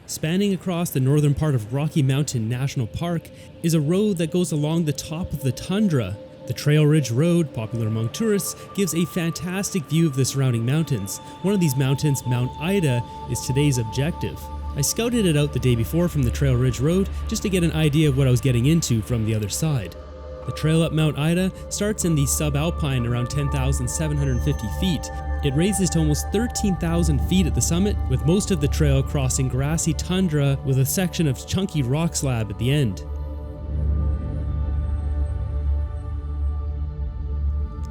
Spanning across the northern part of Rocky Mountain National Park is a road that goes along the top of the tundra. The Trail Ridge Road, popular among tourists, gives a fantastic view of the surrounding mountains. One of these mountains, Mount Ida, is today's objective. I scouted it out the day before from the Trail Ridge Road just to get an idea of what I was getting into from the other side. The trail up Mount Ida starts in the subalpine around 10,750 feet. It raises to almost 13,000 feet at the summit, with most of the trail crossing grassy tundra with a section of chunky rock slab at the end.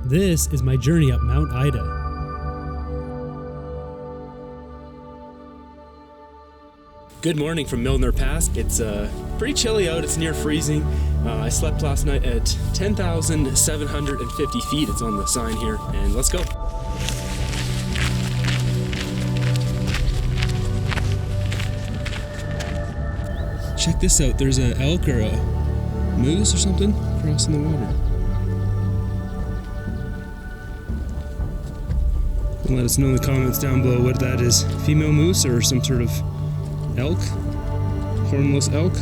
This is my journey up Mount Ida. Good morning from Milner Pass. It's pretty chilly out, it's near freezing. I slept last night at 10,750 feet, it's on the sign here, and let's go. Check this out, there's an elk or a moose or something crossing the water. Let us know in the comments down below what that is. Female moose or some sort of elk? Hornless elk?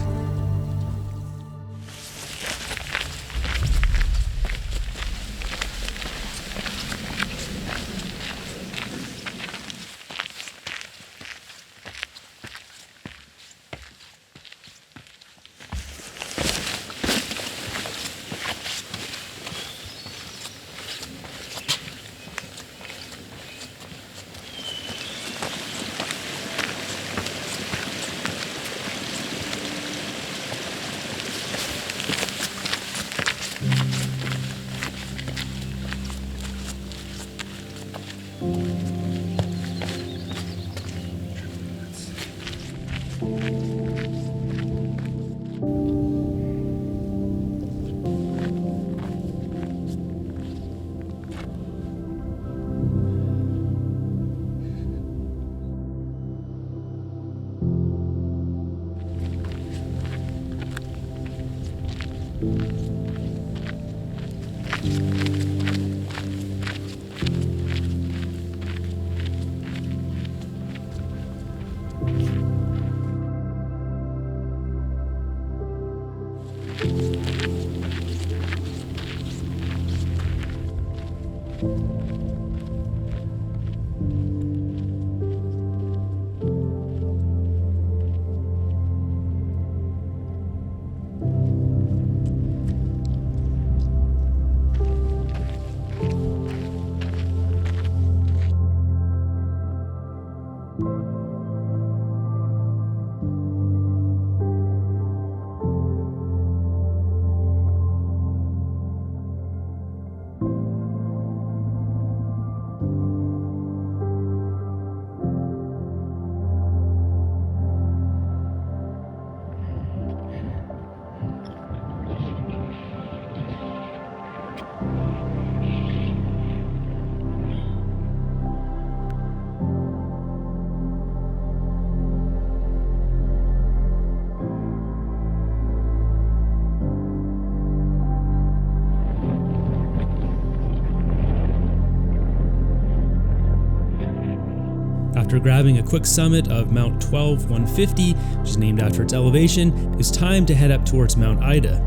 After grabbing a quick summit of Mount 12150, which is named after its elevation, it's time to head up towards Mount Ida.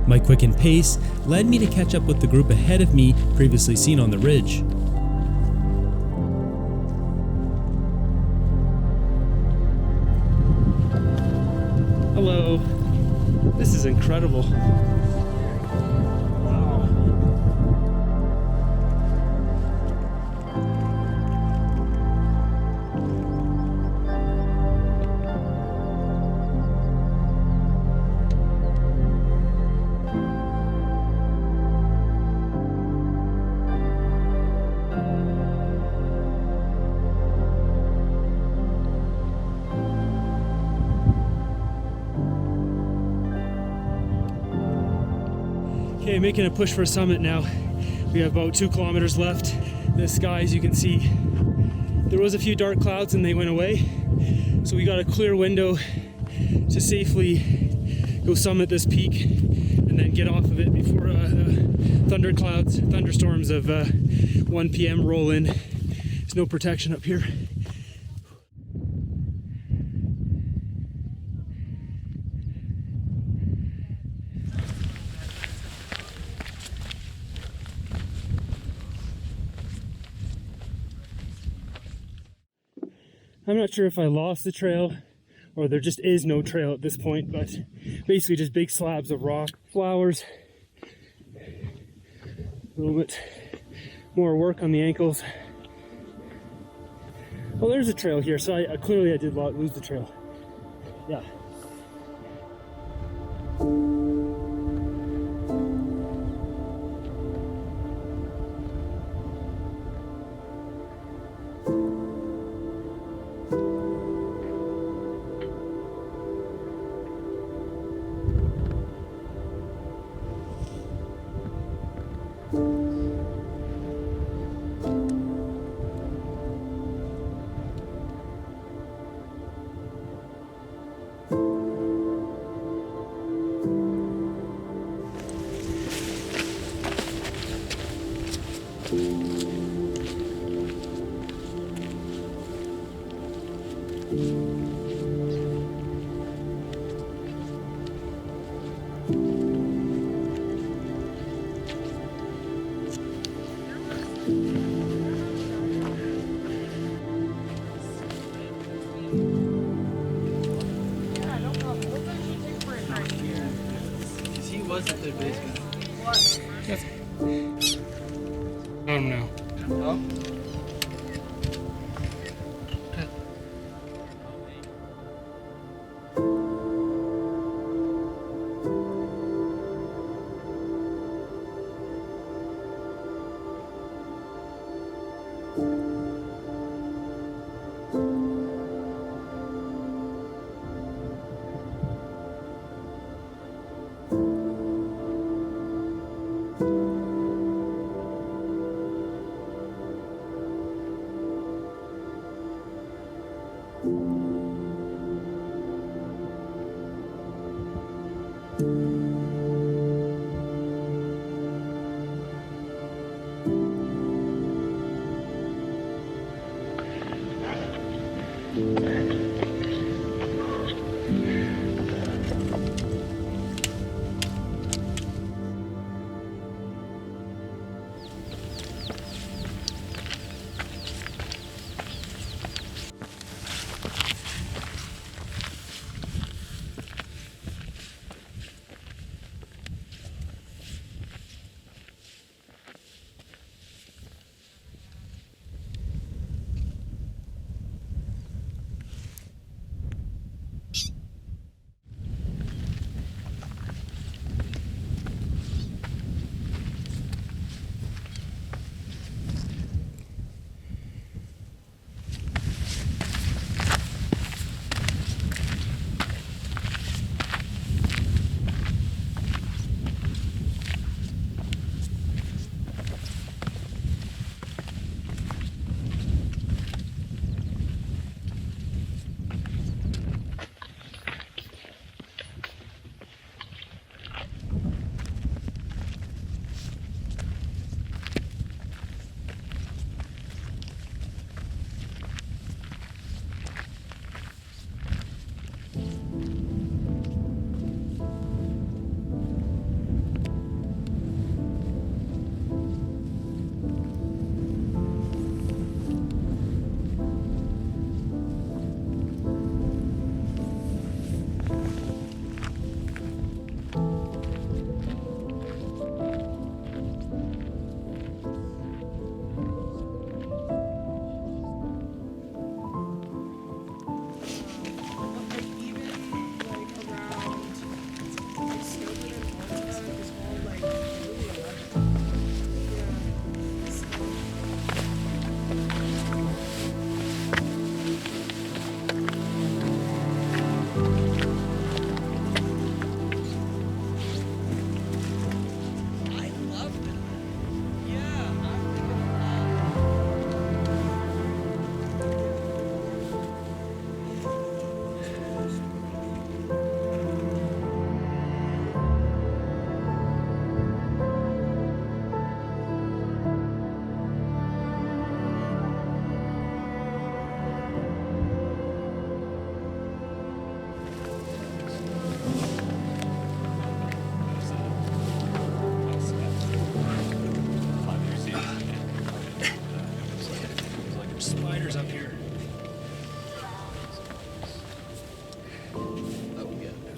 My quickened pace led me to catch up with the group ahead of me previously seen on the ridge. Hello. This is incredible. Okay, making a push for a summit now. We have about 2 kilometers left. The sky, as you can see, there was a few dark clouds and they went away. So we got a clear window to safely go summit this peak and then get off of it before thunderstorms of 1 p.m. roll in. There's, 'There's no protection up here. I'm not sure if I lost the trail or there just is no trail at this point, but basically just big slabs of rock, flowers, a little bit more work on the ankles. Well, there's a trail here, so I clearly did lose the trail. Yeah. Was at their basement. What? Yes. I don't know. Oh?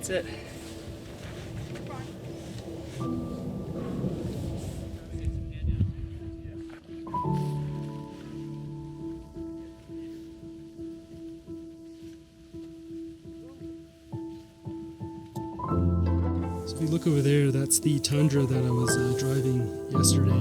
That's it. So if you look over there, that's the Tundra that I was driving yesterday.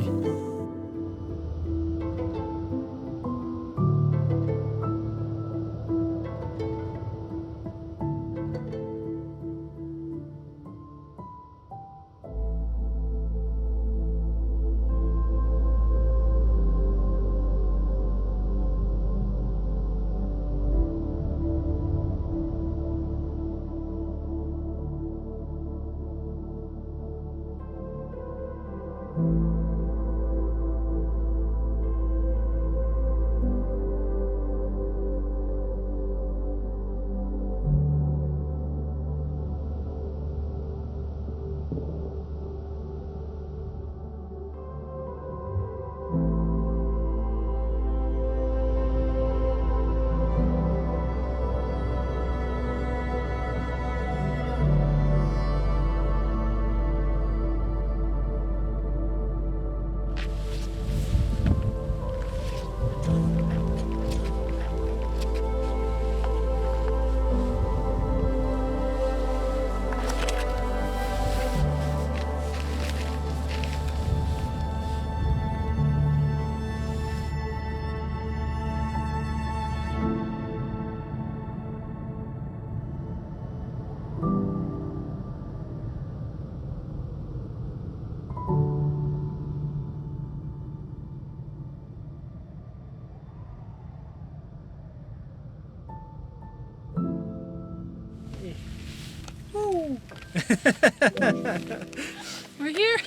We're here.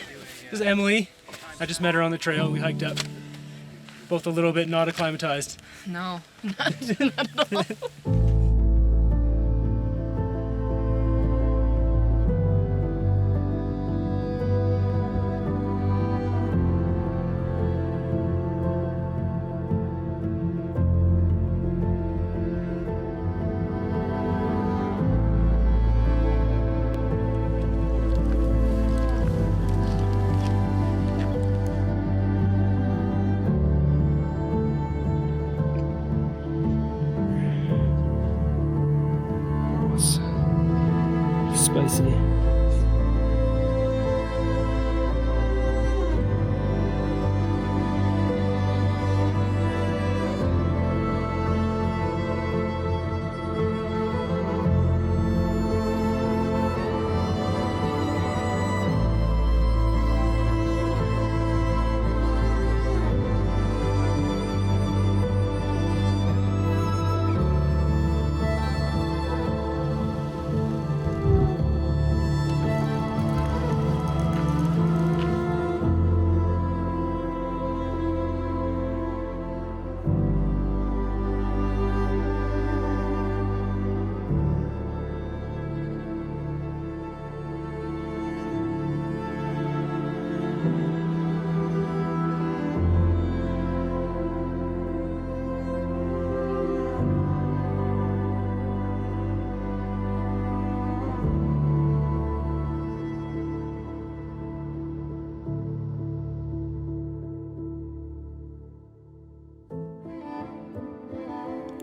This is Emily. I just met her on the trail. We hiked up. Both a little bit not acclimatized. No, not at all. Spicy.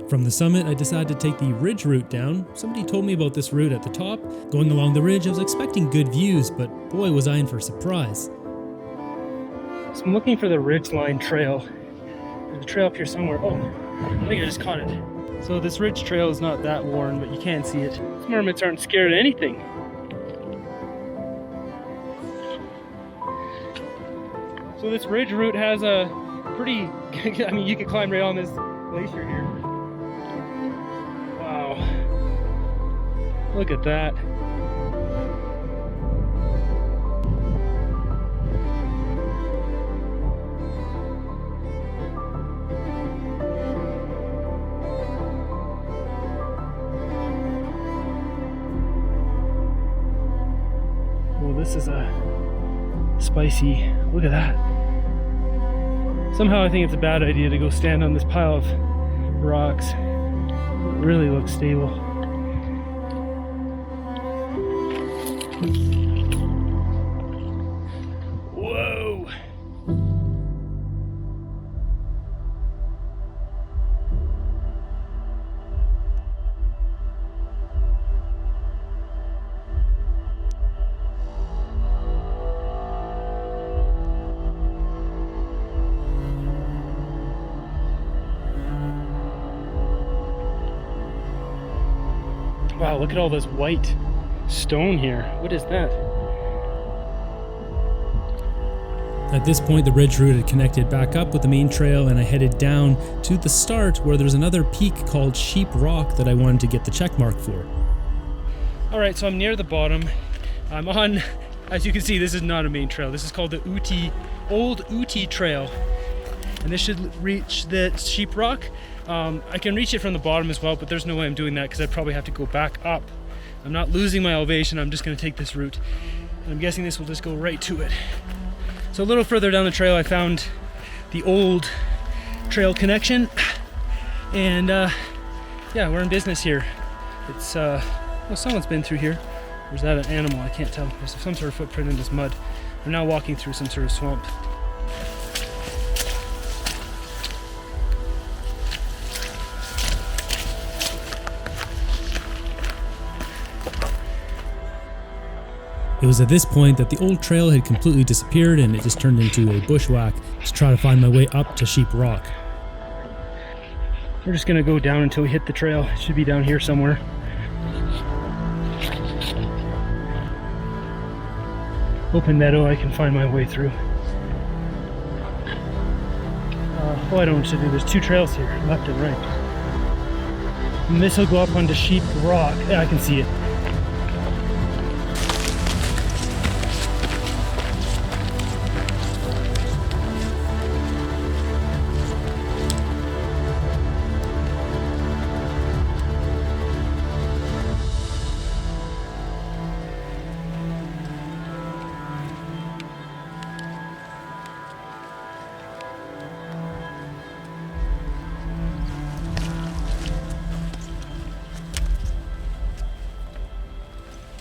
From the summit, I decided to take the ridge route down. Somebody told me about this route at the top. Going along the ridge, I was expecting good views, but boy was I in for a surprise. So I'm looking for the ridgeline trail. There's a trail up here somewhere. Oh, I think I just caught it. So this ridge trail is not that worn, but you can see it. These marmots aren't scared of anything. So this ridge route has a pretty, I mean, you could climb right on this glacier here. Wow. Look at that. Well, this is a spicy, look at that. Somehow I think it's a bad idea to go stand on this pile of rocks. It really looks stable. Wow, look at all this white stone here. What is that? At this point, the ridge route had connected back up with the main trail, and I headed down to the start where there's another peak called Sheep Rock that I wanted to get the check mark for. All right, so I'm near the bottom. I'm on, as you can see, this is not a main trail. This is called the Old Uti Trail, and this should reach the Sheep Rock. I can reach it from the bottom as well, but there's no way I'm doing that because I'd probably have to go back up. I'm not losing my elevation. I'm just going to take this route, and I'm guessing this will just go right to it. So a little further down the trail, I found the old trail connection, and yeah, we're in business here. It's well, someone's been through here. Or is that an animal? I can't tell. There's some sort of footprint in this mud. We're now walking through some sort of swamp. It was at this point that the old trail had completely disappeared and it just turned into a bushwhack to try to find my way up to Sheep Rock. We're just gonna go down until we hit the trail. It should be down here somewhere. Open meadow I can find my way through. Oh, I don't know what to do. There's two trails here, left and right. And this will go up onto Sheep Rock. Yeah, I can see it.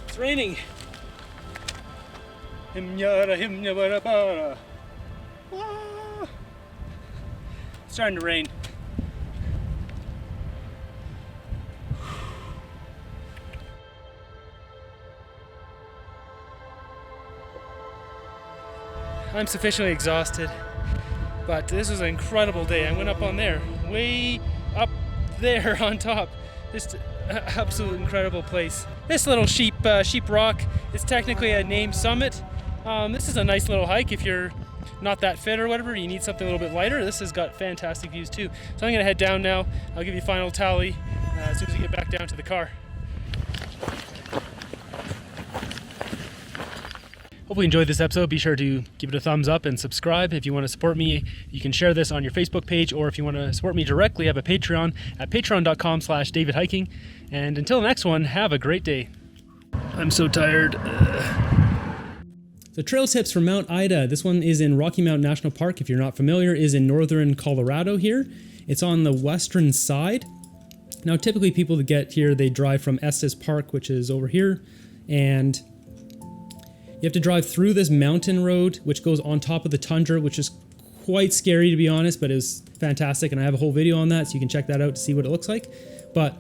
It's raining. It's starting to rain. I'm sufficiently exhausted, but this was an incredible day. I went up on there, way up there on top. Just absolute incredible place. This little Sheep Rock is technically a named summit. This is a nice little hike if you're not that fit or whatever, you need something a little bit lighter. This has got fantastic views too. So I'm gonna head down now. I'll give you a final tally as soon as we get back down to the car. Hopefully you enjoyed this episode. Be sure to give it a thumbs up and subscribe. If you want to support me, you can share this on your Facebook page, or if you want to support me directly, I have a Patreon at patreon.com/davidhiking. And until the next one, have a great day. I'm so tired. The trail tips for Mount Ida. This one is in Rocky Mountain National Park. If you're not familiar, is in northern Colorado here. It's on the western side. Now, typically people that get here, they drive from Estes Park, which is over here, and you have to drive through this mountain road, which goes on top of the tundra, which is quite scary to be honest, but it was fantastic. And I have a whole video on that, so you can check that out to see what it looks like. But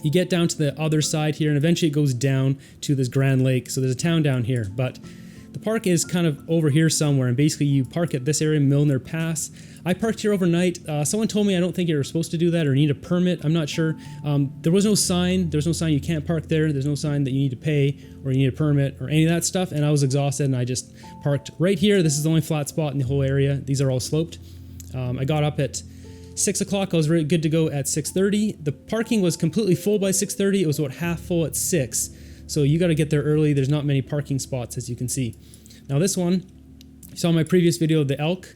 you get down to the other side here, and eventually it goes down to this Grand Lake. So there's a town down here, but the park is kind of over here somewhere. And basically you park at this area, Milner Pass. I parked here overnight. Someone told me I don't think you're supposed to do that or need a permit. I'm not sure. There was no sign. There's no sign you can't park there. There's no sign that you need to pay or you need a permit or any of that stuff. And I was exhausted and I just parked right here. This is the only flat spot in the whole area. These are all sloped. I got up at 6 o'clock. I was really good to go at 6:30. The parking was completely full by 6:30. It was about half full at 6. So you got to get there early. There's not many parking spots, as you can see. Now this one, you saw in my previous video, the elk.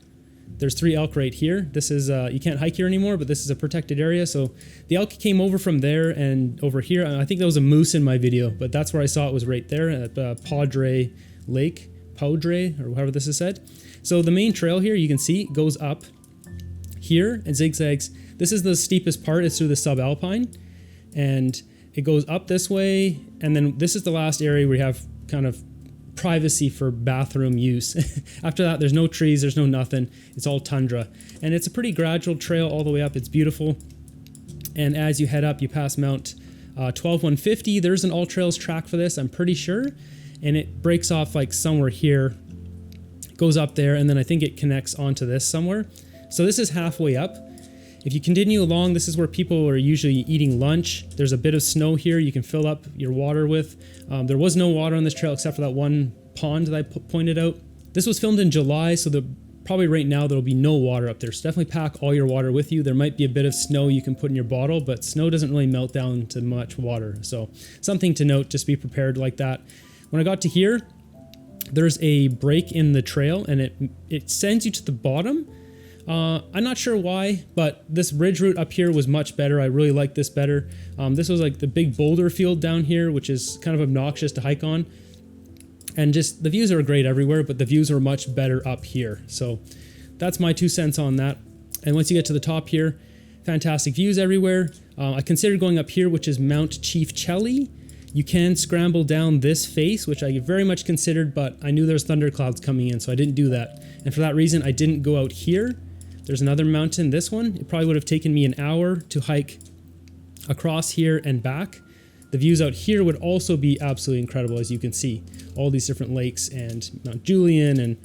There's 3 elk right here. This is, you can't hike here anymore, but this is a protected area. So the elk came over from there and over here. I think there was a moose in my video, but that's where I saw it, was right there at Padre Lake, Padre, or however this is said. So the main trail here, you can see, goes up here and zigzags. This is the steepest part. It's through the subalpine, and it goes up this way. And then this is the last area where you have kind of privacy for bathroom use. After that, there's no trees, there's no nothing. It's all tundra. And it's a pretty gradual trail all the way up. It's beautiful. And as you head up, you pass Mount 12150. There's an all trails track for this, I'm pretty sure. And it breaks off like somewhere here, goes up there, and then I think it connects onto this somewhere. So this is halfway up. If you continue along, this is where people are usually eating lunch. There's a bit of snow here you can fill up your water with. There was no water on this trail except for that one pond that I pointed out. This was filmed in July, so probably right now there'll be no water up there. So definitely pack all your water with you. There might be a bit of snow you can put in your bottle, but snow doesn't really melt down to much water. So something to note, just be prepared like that. When I got to here, there's a break in the trail and it sends you to the bottom. I'm not sure why, but this ridge route up here was much better. I really like this better. This was like the big boulder field down here, which is kind of obnoxious to hike on. And just the views are great everywhere, but the views are much better up here. So that's my 2 cents on that. And once you get to the top here, fantastic views everywhere. I considered going up here, which is Mount Chief Chelly. You can scramble down this face, which I very much considered, but I knew there's thunderclouds coming in, so I didn't do that. And for that reason, I didn't go out here. There's another mountain, this one. It probably would have taken me an hour to hike across here and back. The views out here would also be absolutely incredible, as you can see. All these different lakes and Mount Julian and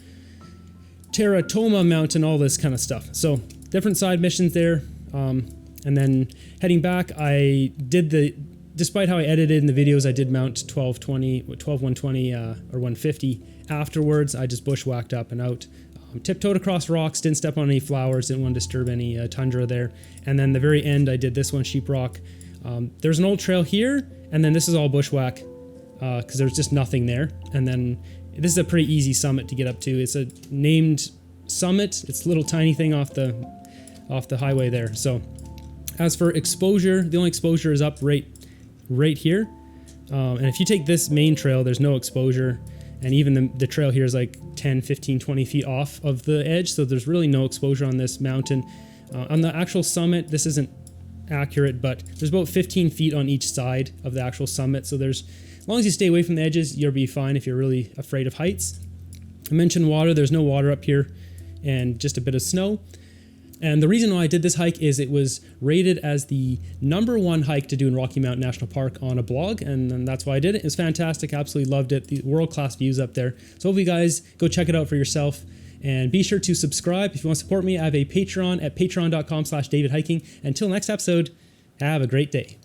Terra Toma Mountain, all this kind of stuff. So different side missions there. And then heading back, I did despite how I edited in the videos, I did mount 120 or 150 afterwards. I just bushwhacked up and out. Tiptoed across rocks, didn't step on any flowers, didn't want to disturb any tundra there. And then the very end, I did this one, sheeprock. There's an old trail here, and then this is all bushwhack because there's just nothing there. And then this is a pretty easy summit to get up to. It's a named summit. It's a little tiny thing off the highway there. So as for exposure, the only exposure is up right here. And if you take this main trail, there's no exposure. And even the trail here is like 10, 15, 20 feet off of the edge. So there's really no exposure on this mountain. On the actual summit, this isn't accurate, but there's about 15 feet on each side of the actual summit. So as long as you stay away from the edges, you'll be fine if you're really afraid of heights. I mentioned water. There's no water up here and just a bit of snow. And the reason why I did this hike is it was rated as the #1 hike to do in Rocky Mountain National Park on a blog, and that's why I did it. It was fantastic. Absolutely loved it. The world-class views up there. So hope you guys go check it out for yourself. And be sure to subscribe. If you want to support me, I have a Patreon at patreon.com/DavidHiking. Until next episode, have a great day.